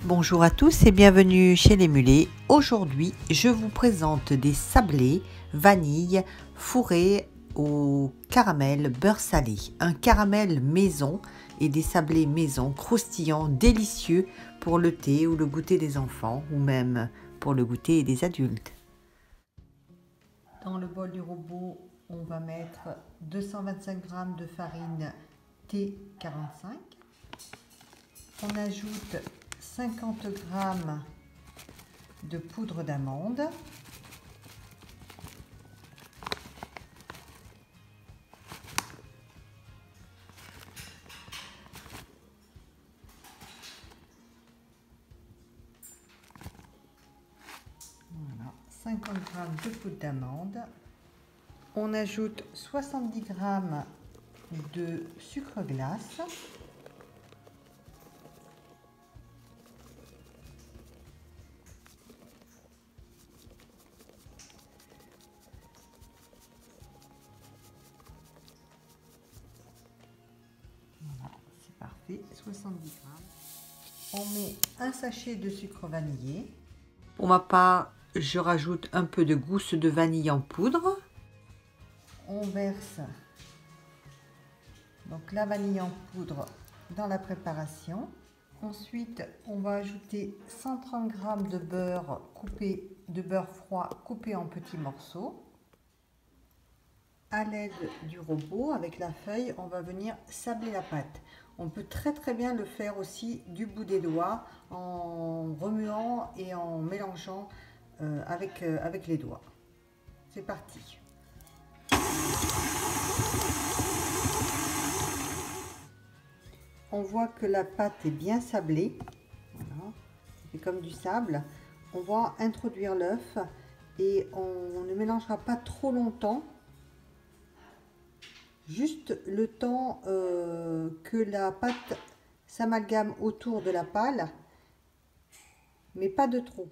Bonjour à tous et bienvenue chez les Mulets. Aujourd'hui, je vous présente des sablés vanille fourrés au caramel beurre salé. Un caramel maison et des sablés maison croustillants, délicieux pour le thé ou le goûter des enfants ou même pour le goûter des adultes. Dans le bol du robot, on va mettre 225 g de farine T45. On ajoute 50 g de poudre d'amande, voilà, 50 g de poudre d'amande. On ajoute 70 g de sucre glace. Voilà, c'est parfait, 70 g. On met un sachet de sucre vanillé. Pour ma part, je rajoute un peu de gousse de vanille en poudre. On verse donc la vanille en poudre dans la préparation. Ensuite, on va ajouter 130 g de beurre coupé, de beurre froid coupé en petits morceaux. À l'aide du robot, avec la feuille, on va venir sabler la pâte. On peut très bien le faire aussi du bout des doigts en remuant et en mélangeant avec les doigts. C'est parti. On voit que la pâte est bien sablée. Voilà. C'est comme du sable. On va introduire l'œuf et on ne mélangera pas trop longtemps. Juste le temps que la pâte s'amalgame autour de la pâle, mais pas de trop.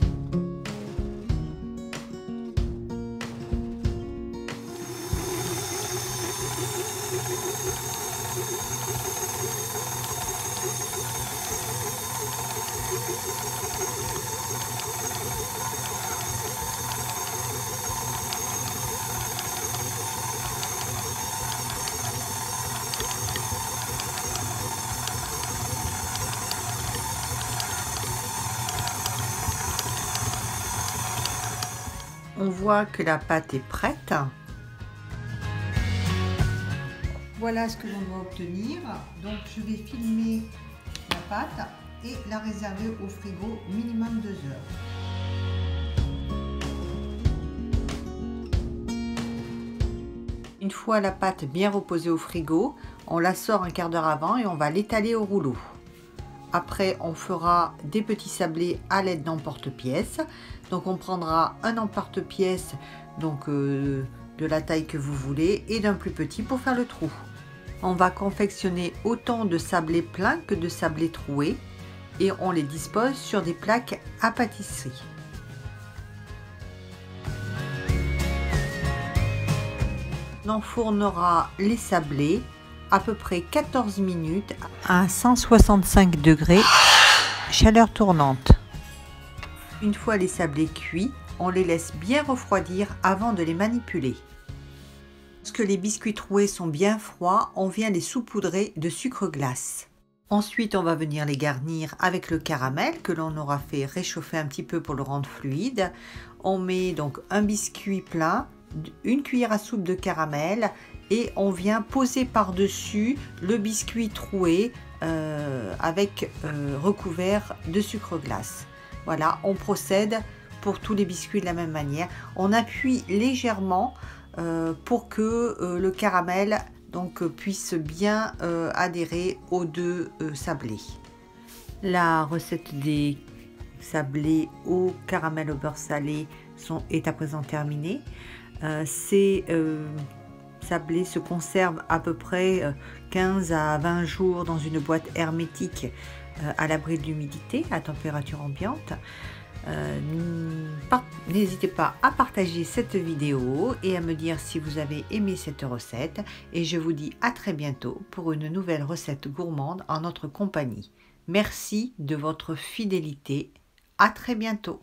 On voit que la pâte est prête. Voilà ce que l'on doit obtenir. Donc je vais filmer la pâte et la réserver au frigo minimum 2 heures. Une fois la pâte bien reposée au frigo, on la sort un quart d'heure avant et on va l'étaler au rouleau. Après, on fera des petits sablés à l'aide d'emporte-pièce. Donc, on prendra un emporte-pièce de la taille que vous voulez et d'un plus petit pour faire le trou. On va confectionner autant de sablés pleins que de sablés troués et on les dispose sur des plaques à pâtisserie. On enfournera les sablés à peu près 14 minutes à 165 degrés, chaleur tournante. Une fois les sablés cuits, on les laisse bien refroidir avant de les manipuler. Lorsque les biscuits troués sont bien froids, on vient les saupoudrer de sucre glace. Ensuite, on va venir les garnir avec le caramel que l'on aura fait réchauffer un petit peu pour le rendre fluide. On met donc un biscuit plein, une cuillère à soupe de caramel et on vient poser par-dessus le biscuit troué recouvert de sucre glace. Voilà, on procède pour tous les biscuits de la même manière. On appuie légèrement pour que le caramel puisse bien adhérer aux deux sablés. La recette des sablés au caramel au beurre salé est à présent terminée. Ces sablés se conservent à peu près 15 à 20 jours dans une boîte hermétique à l'abri de l'humidité à température ambiante. N'hésitez pas à partager cette vidéo et à me dire si vous avez aimé cette recette et je vous dis à très bientôt pour une nouvelle recette gourmande en notre compagnie. Merci de votre fidélité. À très bientôt.